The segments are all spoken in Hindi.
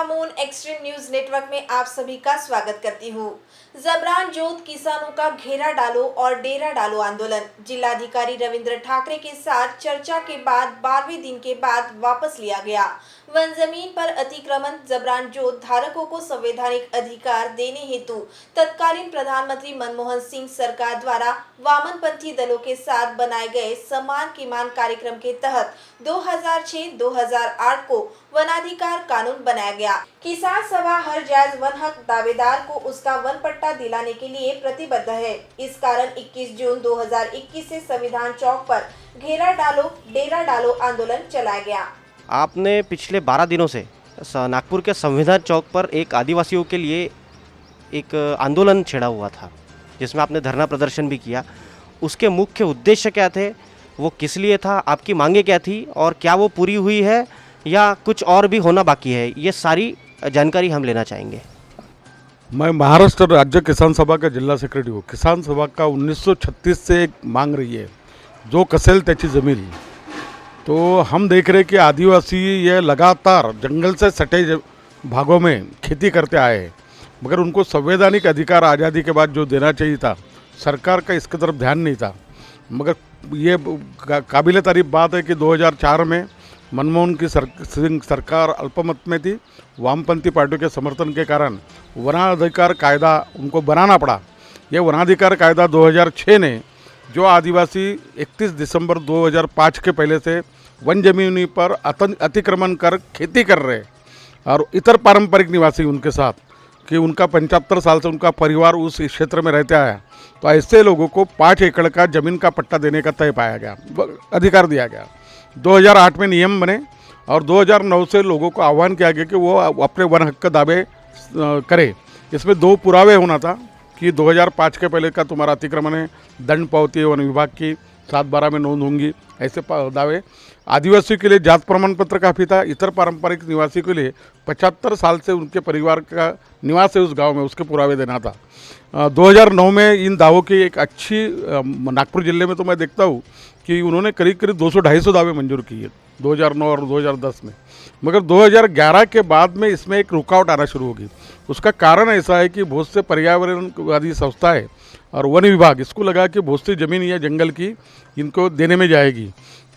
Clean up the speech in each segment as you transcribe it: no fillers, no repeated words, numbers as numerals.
मून एक्सट्रीम न्यूज नेटवर्क में आप सभी का स्वागत करती हूँ। जबरान जोत किसानों का घेरा डालो और डेरा डालो आंदोलन जिलाधिकारी रविंद्र ठाकरे के साथ चर्चा के बाद 12वें दिन के बाद वापस लिया गया। वन जमीन पर अतिक्रमण जबरान जोत धारकों को संवैधानिक अधिकार देने हेतु तत्कालीन प्रधानमंत्री मनमोहन सिंह सरकार द्वारा वामनपंथी दलों के साथ बनाए गए समान की मान कार्यक्रम के तहत 2006-2008 को वनाधिकार कानून बनाया गया। किसान सभा हर जायज वन हक दावेदार को उसका वन पट्टा दिलाने के लिए प्रतिबद्ध है। इस कारण 21 जून 2021 से संविधान चौक पर घेरा डालो डेरा डालो आंदोलन चलाया गया। आपने पिछले 12 दिनों से नागपुर के संविधान चौक पर एक आदिवासियों के लिए एक आंदोलन छेड़ा हुआ था, जिसमें आपने धरना प्रदर्शन भी किया। उसके मुख्य उद्देश्य क्या थे, वो किस लिए था, आपकी मांगे क्या थी और क्या वो पूरी हुई है या कुछ और भी होना बाकी है, ये सारी जानकारी हम लेना चाहेंगे। मैं महाराष्ट्र राज्य किसान सभा का जिला सेक्रेटरी हूँ। किसान सभा का 1936 से एक मांग रही है, जो कसेल त्याची जमीन। तो हम देख रहे कि आदिवासी ये लगातार जंगल से सटे भागों में खेती करते आए हैं, मगर उनको संवैधानिक अधिकार आज़ादी के बाद जो देना चाहिए था, सरकार का इसकी तरफ ध्यान नहीं था। मगर ये काबिल तारीफ बात है कि 2004 में मनमोहन की सरकार अल्पमत में थी। वामपंथी पार्टियों के समर्थन के कारण वनाधिकार कायदा उनको बनाना पड़ा। ये वनाधिकार कायदा 2006 ने जो आदिवासी 31 दिसंबर 2005 के पहले से वन जमीनी पर अतिक्रमण कर खेती कर रहे और इतर पारंपरिक निवासी उनके साथ कि उनका 75 साल से उनका परिवार उस क्षेत्र में रहते आया, तो ऐसे लोगों को 5 एकड़ का ज़मीन का पट्टा देने का तय पाया गया, अधिकार दिया गया। 2008 में नियम बने और 2009 से लोगों को आह्वान किया गया कि वो अपने वन हक का दावे करें। इसमें 2 पुरावे होना था कि 2005 के पहले का तुम्हारा अतिक्रमण है, दंड पावती है वन विभाग की, 7/12 में नोंद होंगी, ऐसे दावे। आदिवासियों के लिए जात प्रमाण पत्र काफ़ी था। इतर पारंपरिक निवासी के लिए 75 साल से उनके परिवार का निवास है उस गांव में, उसके पुरावे देना था। 2009 में इन दावों की एक अच्छी नागपुर जिले में तो मैं देखता हूँ कि उन्होंने करीब 200-250 दावे मंजूर किए 2009 और 2010 में। मगर 2011 के बाद में इसमें एक रुकावट आना शुरू होगी। उसका कारण ऐसा है कि बहुत से पर्यावरणवादी संस्थाएं और वन विभाग इसको लगा कि बहुत सी ज़मीन या जंगल की इनको देने में जाएगी,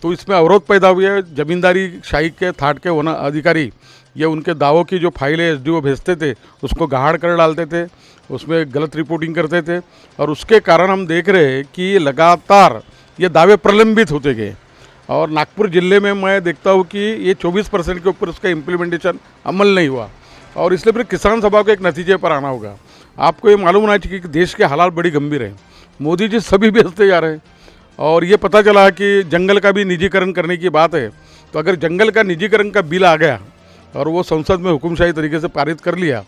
तो इसमें अवरोध पैदा हुए। जमींदारी शाही के थाट के वन अधिकारी ये उनके दावों की जो फाइलें एसडीओ भेजते थे उसको गाड़ कर डालते थे, उसमें गलत रिपोर्टिंग करते थे और उसके कारण हम देख रहे हैं कि लगातार ये दावे प्रलंबित होते गए। और नागपुर ज़िले में मैं देखता हूँ कि ये 24% के ऊपर उसका इम्प्लीमेंटेशन अमल नहीं हुआ और इसलिए फिर किसान सभा को एक नतीजे पर आना होगा। आपको ये मालूम होना चाहिए कि देश के हालात बड़ी गंभीर हैं। मोदी जी सभी बेचते जा रहे हैं और ये पता चला कि जंगल का भी निजीकरण करने की बात है। तो अगर जंगल का निजीकरण का बिल आ गया और वो संसद में हुकुमशाही तरीके से पारित कर लिया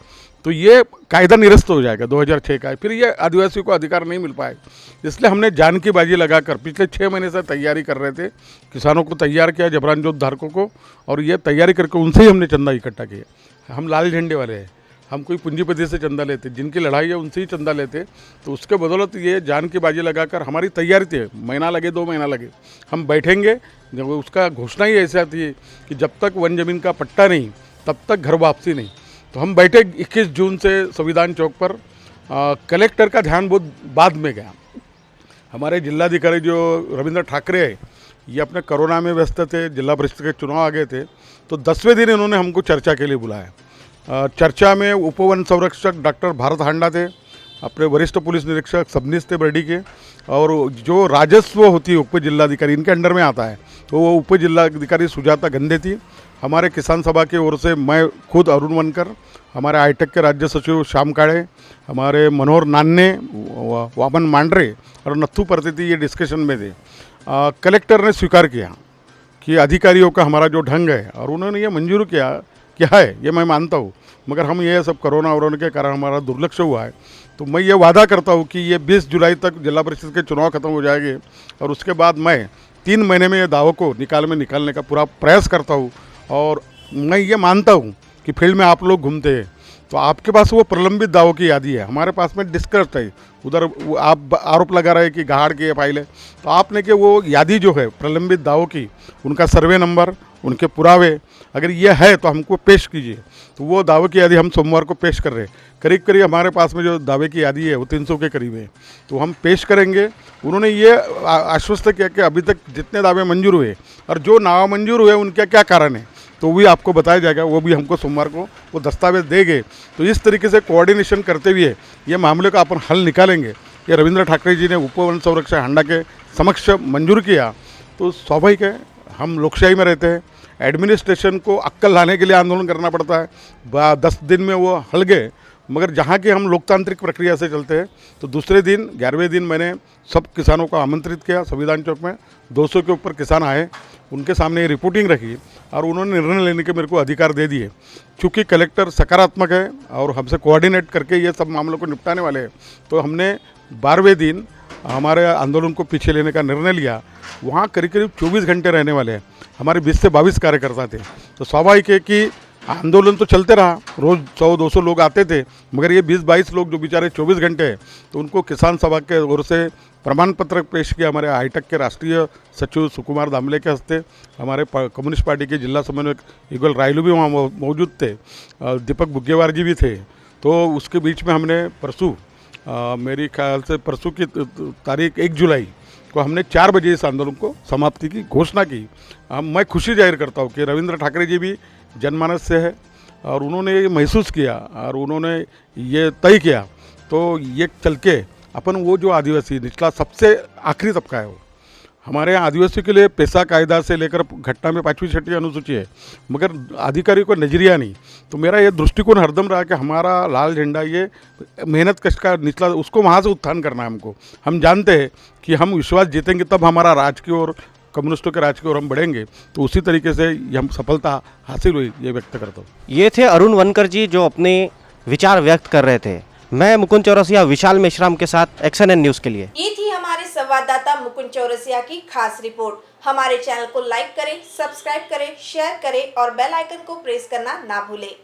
तो ये कायदा निरस्त हो जाएगा 2006 का, फिर ये आदिवासियों को अधिकार नहीं मिल पाए। इसलिए हमने जान की बाजी लगाकर पिछले 6 महीने से तैयारी कर रहे थे, किसानों को तैयार किया, जबरान जोत धारकों को, और ये तैयारी करके उनसे ही हमने चंदा इकट्ठा किया। हम लाल झंडे वाले हैं, हम कोई पूंजीपति से चंदा लेते, जिनकी लड़ाई है उनसे ही चंदा लेते। तो उसके बदौलत ये जान की बाजी लगाकर हमारी तैयारी थी। महीना लगे 2 महीना लगे, हम बैठेंगे। जब उसका घोषणा ही ऐसी आती है कि जब तक वन जमीन का पट्टा नहीं तब तक घर वापसी नहीं। तो हम बैठे 21 जून से संविधान चौक पर। कलेक्टर का ध्यान बहुत बाद में गया। हमारे जिलाधिकारी जो रविंद्र ठाकरे है, ये अपने कोरोना में व्यस्त थे, जिला परिषद के चुनाव आ गए थे, तो 10वें दिन इन्होंने हमको चर्चा के लिए बुलाया। चर्चा में उपवन संरक्षक डॉक्टर भारत हांडा थे, अपने वरिष्ठ पुलिस निरीक्षक सबनीस थे बरडी के, और जो राजस्व होती है उप जिलाधिकारी इनके अंडर में आता है, तो वो उप जिलाधिकारी सुजाता गंदे थी। हमारे किसान सभा की ओर से मैं खुद अरुण वनकर, हमारे आईटेक के राज्य सचिव श्याम काड़े, हमारे मनोहर नान्ने, वामन मांडरे और नत्थू परतेती ये डिस्कशन में थे। कलेक्टर ने स्वीकार किया कि अधिकारियों का हमारा जो ढंग है, और उन्होंने ये मंजूर किया कि है, ये मैं मानता हूँ, मगर हम ये सब कोरोना वरोना के कारण हमारा दुर्लक्ष्य हुआ है। तो मैं ये वादा करता हूँ कि ये 20 जुलाई तक जिला परिषद के चुनाव खत्म हो जाएंगे और उसके बाद मैं 3 महीने में ये दावों को निकालने का पूरा प्रयास करता हूँ। और मैं ये मानता हूँ कि फील्ड में आप लोग घूमते हैं तो आपके पास वो प्रलंबित दावों की यादी है, हमारे पास में डिस्कस्ड है। उधर आप आरोप लगा रहे हैं कि गाड़ की फाइल है, तो आपने कि वो यादी जो है प्रलंबित दावों की, उनका सर्वे नंबर, उनके पुरावे अगर ये है तो हमको पेश कीजिए। तो वो दावे की यादी हम सोमवार को पेश कर रहे हैं। करीब करीब हमारे पास में जो दावे की यादी है वो 300 के करीब है, तो हम पेश करेंगे। उन्होंने ये आश्वस्त किया कि अभी तक जितने दावे मंजूर हुए और जो नामंजूर हुए उनका क्या कारण है, तो भी आपको बताया जाएगा। वो भी हमको सोमवार को वो दस्तावेज देंगे। तो इस तरीके से कोऑर्डिनेशन करते हुए ये मामले का अपन हल निकालेंगे। ये रविंद्र ठाकरे जी ने उप वन संरक्षक हांडा के समक्ष मंजूर किया, तो स्वाभाविक है, हम लोकशाही में रहते हैं। एडमिनिस्ट्रेशन को अक्कल लाने के लिए आंदोलन करना पड़ता है। 10 दिन में वो हल गए, मगर जहाँ की हम लोकतांत्रिक प्रक्रिया से चलते हैं, तो दूसरे दिन 11वें दिन मैंने सब किसानों को आमंत्रित किया संविधान चौक में। 200 के ऊपर किसान आए, उनके सामने रिपोर्टिंग रखी और उन्होंने निर्णय लेने के मेरे को अधिकार दे दिए। चूँकि कलेक्टर सकारात्मक है और हमसे कोऑर्डिनेट करके ये सब मामलों को निपटाने वाले हैं, तो हमने 12वें दिन हमारे आंदोलन को पीछे लेने का निर्णय लिया। वहाँ करीब करीब 24 घंटे रहने वाले हैं। हमारे 20 से 22 कार्यकर्ता थे, तो स्वाभाविक है कि आंदोलन तो चलते रहा, रोज़ 100-200 लोग आते थे, मगर ये 20-22 लोग जो बेचारे 24 घंटे हैं, तो उनको किसान सभा के ओर से प्रमाण पत्र पेश किया। हमारे हाईटेक के राष्ट्रीय सचिव सुकुमार दामले के हस्ते, हमारे कम्युनिस्ट पार्टी के जिला समन्वयक युगल रायलू भी वहाँ मौजूद थे, दीपक बुग्गेवार जी भी थे। तो उसके बीच में हमने परसों, मेरी ख्याल से परसों की तारीख 1 जुलाई को हमने 4 बजे इस आंदोलन को समाप्ति की घोषणा की। मैं खुशी जाहिर करता हूँ कि रविंद्र ठाकरे जी भी जनमानस से है और उन्होंने ये महसूस किया और उन्होंने ये तय किया, तो ये चल के अपन वो जो आदिवासी निचला सबसे आखिरी तबका है, वो हमारे यहाँ आदिवासियों के लिए पैसा कायदा से लेकर घटना में 5वीं 6वीं अनुसूची है, मगर अधिकारियों को नजरिया नहीं। तो मेरा ये दृष्टिकोण हरदम रहा कि हमारा लाल झंडा ये मेहनत कष्ट का निचला, उसको वहाँ से उत्थान करना है हमको। हम जानते हैं कि हम विश्वास जीतेंगे तब हमारा राज की ओर, कम्युनिस्टों के राज की ओर हम बढ़ेंगे। तो उसी तरीके से ये हम सफलता हासिल हुई, ये व्यक्त करता हूँ। ये थे अरुण वनकर जी जो अपने विचार व्यक्त कर रहे थे। मैं मुकुंद चौरसिया, विशाल मेश्राम के साथ XNN न्यूज़ के लिए। ये थी हमारे संवाददाता मुकुंद चौरसिया की खास रिपोर्ट। हमारे चैनल को लाइक करें, सब्सक्राइब करें, शेयर करें और बेल आइकन को प्रेस करना ना भूलें।